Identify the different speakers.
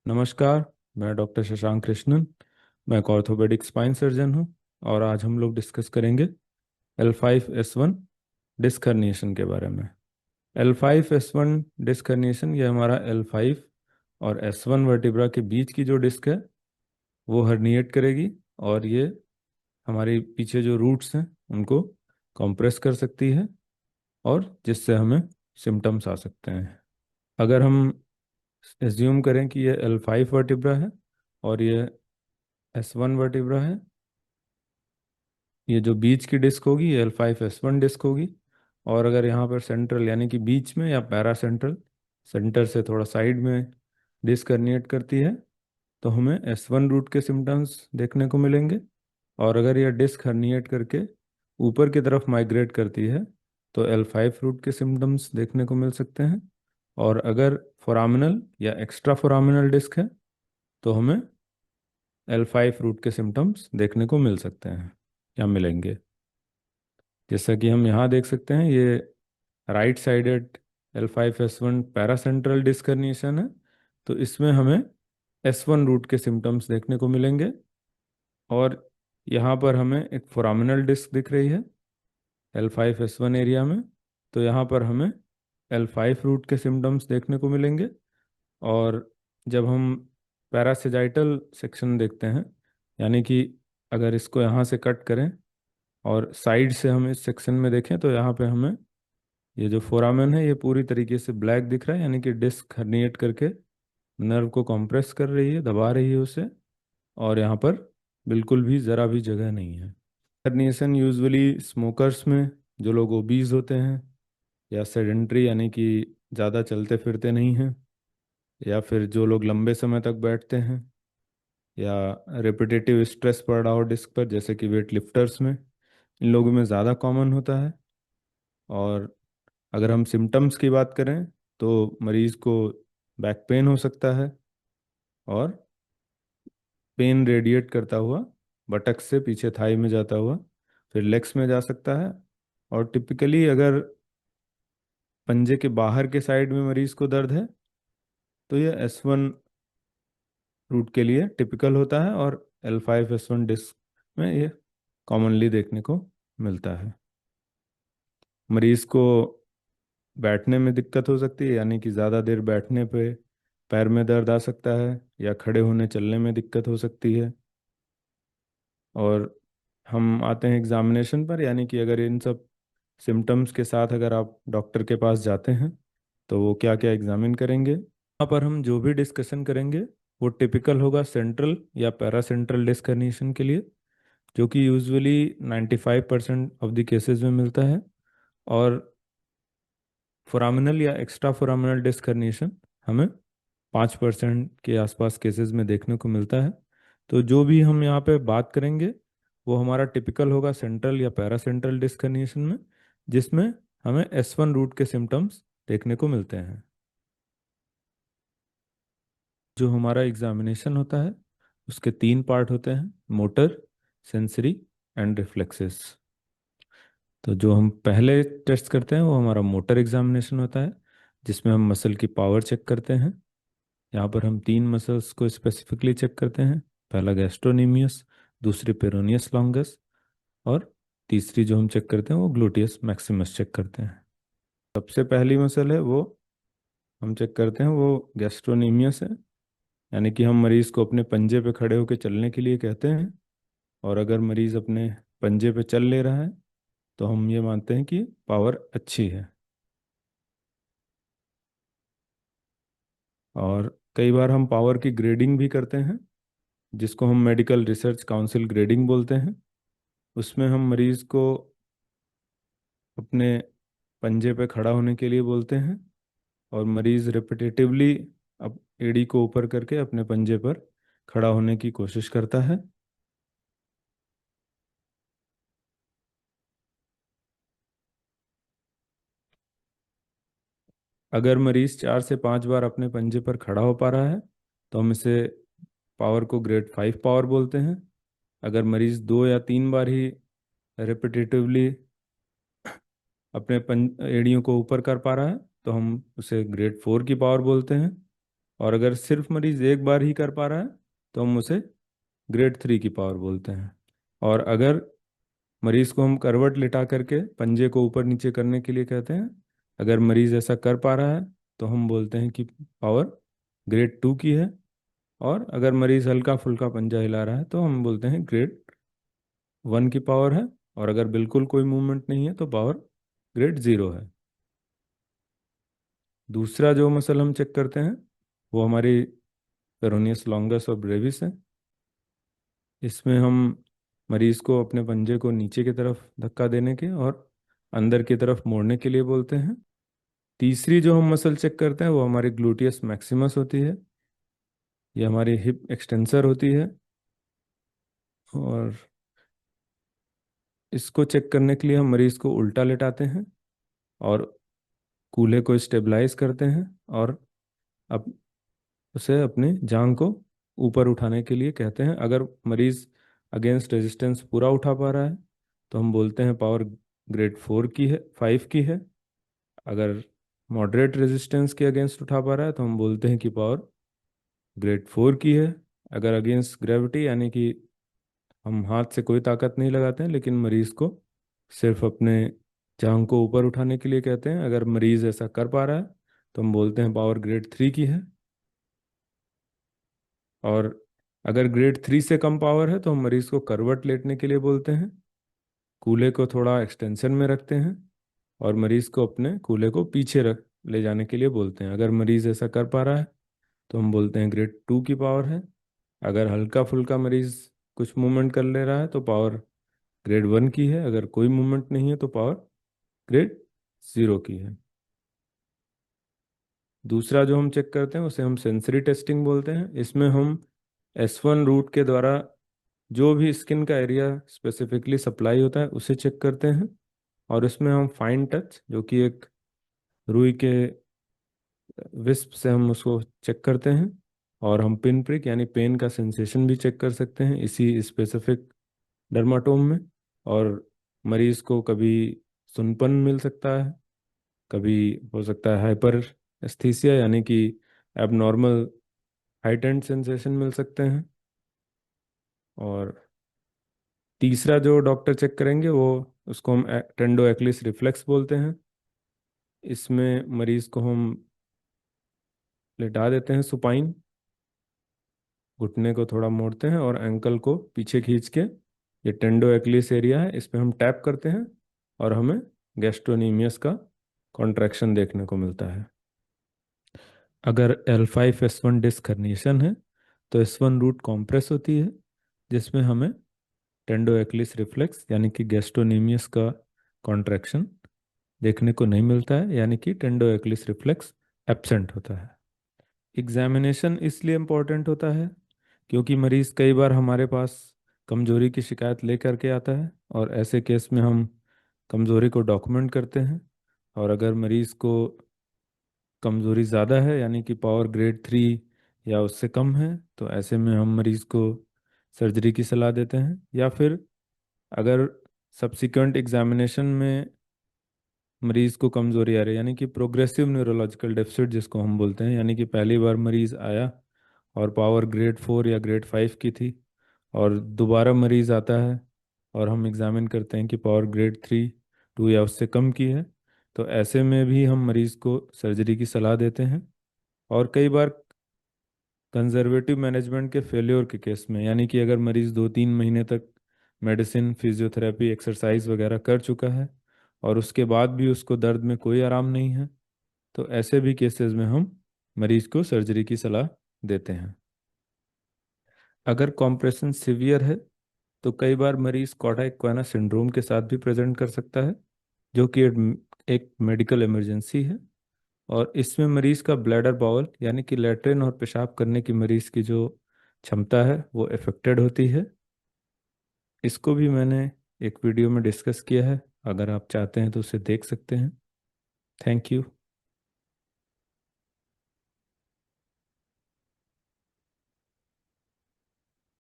Speaker 1: नमस्कार। मैं डॉक्टर शशांक कृष्णन। मैं एक ऑर्थोपेडिक स्पाइन सर्जन हूँ और आज हम लोग डिस्कस करेंगे L5S1 डिस्क हर्निएशन के बारे में। L5S1 डिस्क हर्निएशन ये हमारा L5 और S1 वर्टिब्रा के बीच की जो डिस्क है वो हर्निएट करेगी और ये हमारे पीछे जो रूट्स हैं उनको कंप्रेस कर सकती है और जिससे हमें सिम्टम्स आ सकते हैं। अगर हम एज्यूम करें कि ये L5 वर्टिब्रा है और ये S1 वर्टिब्रा है, ये जो बीच की डिस्क होगी ये L5S1 डिस्क होगी। और अगर यहाँ पर सेंट्रल यानी कि बीच में या पैरा सेंट्रल, सेंटर से थोड़ा साइड में डिस्क हर्निएट करती है तो हमें S1 रूट के सिम्टम्स देखने को मिलेंगे। और अगर यह डिस्क हर्निएट करके ऊपर की तरफ माइग्रेट करती है तो L5 रूट के सिम्टम्स देखने को मिल सकते हैं। और अगर फोरामिनल या एक्स्ट्रा फोरामिनल डिस्क है तो हमें L5 रूट के सिम्टम्स देखने को मिल सकते हैं या मिलेंगे। जैसा कि हम यहाँ देख सकते हैं, ये right sided L5S1 paracentral disc herniation है, तो इसमें हमें S1 रूट के सिम्टम्स देखने को मिलेंगे। और यहाँ पर हमें एक फोरामिनल डिस्क दिख रही है L5S1 एरिया में, तो यहाँ पर हमें L5 रूट के सिम्टम्स देखने को मिलेंगे। और जब हम पैरासेजाइटल सेक्शन देखते हैं, यानी कि अगर इसको यहाँ से कट करें और साइड से हम इस सेक्शन में देखें तो यहाँ पे हमें ये जो फोरामेन है ये पूरी तरीके से ब्लैक दिख रहा है, यानी कि डिस्क हर्निएट करके नर्व को कंप्रेस कर रही है, दबा रही है उसे। और यहाँ पर बिल्कुल भी ज़रा भी जगह नहीं है। हर्निएशन यूजुअली स्मोकर्स में, जो लोग ओबीज होते हैं या सेडेंट्री यानी कि ज़्यादा चलते फिरते नहीं हैं, या फिर जो लोग लंबे समय तक बैठते हैं, या रिपीटेटिव स्ट्रेस पड़ रहा हो डिस्क पर जैसे कि वेट लिफ्टर्स में, इन लोगों में ज़्यादा कॉमन होता है। और अगर हम सिम्टम्स की बात करें तो मरीज को बैक पेन हो सकता है और पेन रेडिएट करता हुआ बटक से पीछे थाई में जाता हुआ फिर लेग्स में जा सकता है। और टिपिकली अगर पंजे के बाहर के साइड में मरीज को दर्द है तो ये S1 रूट के लिए टिपिकल होता है और L5S1 डिस्क में ये कॉमनली देखने को मिलता है। मरीज को बैठने में दिक्कत हो सकती है, यानी कि ज़्यादा देर बैठने पे पैर में दर्द आ सकता है या खड़े होने चलने में दिक्कत हो सकती है। और हम आते हैं एग्जामिनेशन पर, यानी कि अगर इन सब सिम्टम्स के साथ अगर आप डॉक्टर के पास जाते हैं तो वो क्या क्या एग्जामिन करेंगे। यहाँ पर हम जो भी डिस्कशन करेंगे वो टिपिकल होगा सेंट्रल या पैरासेंट्रल डिस्क हर्निएशन के लिए, जो कि यूजुअली 95% ऑफ द केसेस में मिलता है। और फोरामिनल या एक्स्ट्रा फोरामिनल डिस्क हर्निएशन हमें 5% के आसपास केसेस में देखने को मिलता है। तो जो भी हम यहाँ पे बात करेंगे वो हमारा टिपिकल होगा सेंट्रल या पैरासेंट्रल डिस्क हर्निएशन में, जिसमें हमें S1 रूट के सिम्टम्स देखने को मिलते हैं। जो हमारा एग्जामिनेशन होता है उसके 3 पार्ट होते हैं: मोटर, सेंसरी एंड रिफ्लेक्सेस। तो जो हम पहले टेस्ट करते हैं वो हमारा मोटर एग्जामिनेशन होता है, जिसमें हम मसल की पावर चेक करते हैं। यहाँ पर हम 3 मसल्स को स्पेसिफिकली चेक करते हैं: पहला गैस्ट्रोनीमियस, दूसरी पेरोनियस लॉन्गस, और तीसरी जो हम चेक करते हैं वो ग्लूटियस मैक्सिमस चेक करते हैं। सबसे पहली मसल है वो हम चेक करते हैं, वो गैस्ट्रोनीमियस है, यानी कि हम मरीज को अपने पंजे पे खड़े होकर चलने के लिए कहते हैं। और अगर मरीज अपने पंजे पे चल ले रहा है तो हम ये मानते हैं कि पावर अच्छी है। और कई बार हम पावर की ग्रेडिंग भी करते हैं, जिसको हम मेडिकल रिसर्च काउंसिल ग्रेडिंग बोलते हैं। उसमें हम मरीज को अपने पंजे पे खड़ा होने के लिए बोलते हैं और मरीज रिपीटेटिवली अब एड़ी को ऊपर करके अपने पंजे पर खड़ा होने की कोशिश करता है। अगर मरीज 4 से 5 बार अपने पंजे पर खड़ा हो पा रहा है तो हम इसे पावर को ग्रेड 5 पावर बोलते हैं। अगर मरीज 2 या 3 बार ही रिपीटेटिवली अपने एड़ियों को ऊपर कर पा रहा है तो हम उसे ग्रेड 4 की पावर बोलते हैं। और अगर सिर्फ मरीज एक बार ही कर पा रहा है तो हम उसे ग्रेड 3 की पावर बोलते हैं। और अगर मरीज को हम करवट लिटा करके पंजे को ऊपर नीचे करने के लिए कहते हैं, अगर मरीज ऐसा कर पा रहा है तो हम बोलते हैं कि पावर ग्रेड 2 की है। और अगर मरीज हल्का फुल्का पंजा हिला रहा है तो हम बोलते हैं ग्रेड 1 की पावर है। और अगर बिल्कुल कोई मूवमेंट नहीं है तो पावर ग्रेड 0 है। दूसरा जो मसल हम चेक करते हैं वो हमारी पेरोनियस लॉन्गस और ब्रेविस है। इसमें हम मरीज को अपने पंजे को नीचे की तरफ धक्का देने के और अंदर की तरफ मोड़ने के लिए बोलते हैं। तीसरी जो हम मसल चेक करते हैं वो हमारी ग्लूटियस मैक्सिमस होती है। ये हमारी हिप एक्सटेंसर होती है। और इसको चेक करने के लिए हम मरीज को उल्टा लेटाते हैं और कूल्हे को स्टेबलाइज करते हैं और अब उसे अपनी जांग को ऊपर उठाने के लिए कहते हैं। अगर मरीज अगेंस्ट रेजिस्टेंस पूरा उठा पा रहा है तो हम बोलते हैं पावर ग्रेड 4 की है, 5 की है। अगर मॉडरेट रेजिस्टेंस के अगेंस्ट उठा पा रहा है तो हम बोलते हैं कि पावर ग्रेड 4 की है। अगर अगेंस्ट ग्रेविटी यानी कि हम हाथ से कोई ताकत नहीं लगाते हैं लेकिन मरीज को सिर्फ अपने जांग को ऊपर उठाने के लिए कहते हैं, अगर मरीज ऐसा कर पा रहा है तो हम बोलते हैं पावर ग्रेड 3 की है। और अगर ग्रेड 3 से कम पावर है तो हम मरीज को करवट लेटने के लिए बोलते हैं, कूल्हे को थोड़ा एक्सटेंशन में रखते हैं और मरीज को अपने कूल्हे को पीछे रख ले जाने के लिए बोलते हैं। अगर मरीज ऐसा कर पा रहा है तो हम बोलते हैं ग्रेड 2 की पावर है। अगर हल्का फुल्का मरीज कुछ मूवमेंट कर ले रहा है तो पावर ग्रेड 1 की है। अगर कोई मूवमेंट नहीं है तो पावर ग्रेड 0 की है। दूसरा जो हम चेक करते हैं उसे हम सेंसरी टेस्टिंग बोलते हैं। इसमें हम S1 रूट के द्वारा जो भी स्किन का एरिया स्पेसिफिकली सप्लाई होता है उसे चेक करते हैं। और इसमें हम फाइन टच जो कि एक रुई के विस्प से हम उसको चेक करते हैं। और हम पिन प्रिक यानी पेन का सेंसेशन भी चेक कर सकते हैं इसी स्पेसिफिक डर्माटोम में। और मरीज को कभी सुनपन मिल सकता है, कभी हो सकता है हाइपर एस्थीसिया यानी कि एबनॉर्मल हाइटेंड सेंसेशन मिल सकते हैं। और तीसरा जो डॉक्टर चेक करेंगे वो उसको हम टेंडो एक्लिस रिफ्लेक्स बोलते हैं। इसमें मरीज को हम लेटा देते हैं सुपाइन, घुटने को थोड़ा मोड़ते हैं और एंकल को पीछे खींच के, ये टेंडो एक्लिस एरिया है, इस पे हम टैप करते हैं और हमें गैस्ट्रोनीमियस का कॉन्ट्रैक्शन देखने को मिलता है। अगर L5S1 डिस्क हर्निएशन है तो S1 रूट कॉम्प्रेस होती है जिसमें हमें टेंडो एक्लिस रिफ्लेक्स यानी कि गैस्ट्रोनीमियस का कॉन्ट्रैक्शन देखने को नहीं मिलता है, यानी कि टेंडो एक्लिस रिफ्लेक्स एब्सेंट होता है। एग्जामिनेशन इसलिए इम्पोर्टेंट होता है क्योंकि मरीज़ कई बार हमारे पास कमजोरी की शिकायत लेकर के आता है और ऐसे केस में हम कमजोरी को डॉक्यूमेंट करते हैं। और अगर मरीज़ को कमजोरी ज़्यादा है यानी कि पावर ग्रेड 3 या उससे कम है तो ऐसे में हम मरीज़ को सर्जरी की सलाह देते हैं। या फिर अगर सब्सिक्वेंट एग्जामिनेशन में मरीज को कमजोरी आ रही है यानी कि प्रोग्रेसिव न्यूरोलॉजिकल डेफिसिट जिसको हम बोलते हैं, यानी कि पहली बार मरीज आया और पावर ग्रेड 4 या ग्रेड 5 की थी और दोबारा मरीज आता है और हम एग्जामिन करते हैं कि पावर ग्रेड 3, 2 या उससे कम की है, तो ऐसे में भी हम मरीज को सर्जरी की सलाह देते हैं। और कई बार कंजर्वेटिव मैनेजमेंट के फेल्योर के केस में, यानी कि अगर मरीज 2-3 महीने तक मेडिसिन फिजियोथेरेपी एक्सरसाइज वगैरह कर चुका है और उसके बाद भी उसको दर्द में कोई आराम नहीं है, तो ऐसे भी केसेस में हम मरीज को सर्जरी की सलाह देते हैं। अगर कॉम्प्रेशन सिवियर है तो कई बार मरीज कॉडा इक्वाना सिंड्रोम के साथ भी प्रेजेंट कर सकता है जो कि एक मेडिकल इमरजेंसी है। और इसमें मरीज का ब्लैडर बाउल यानी कि लेट्रिन और पेशाब करने की मरीज की जो क्षमता है वो अफेक्टेड होती है। इसको भी मैंने एक वीडियो में डिस्कस किया है, अगर आप चाहते हैं तो उसे देख सकते हैं। Thank you.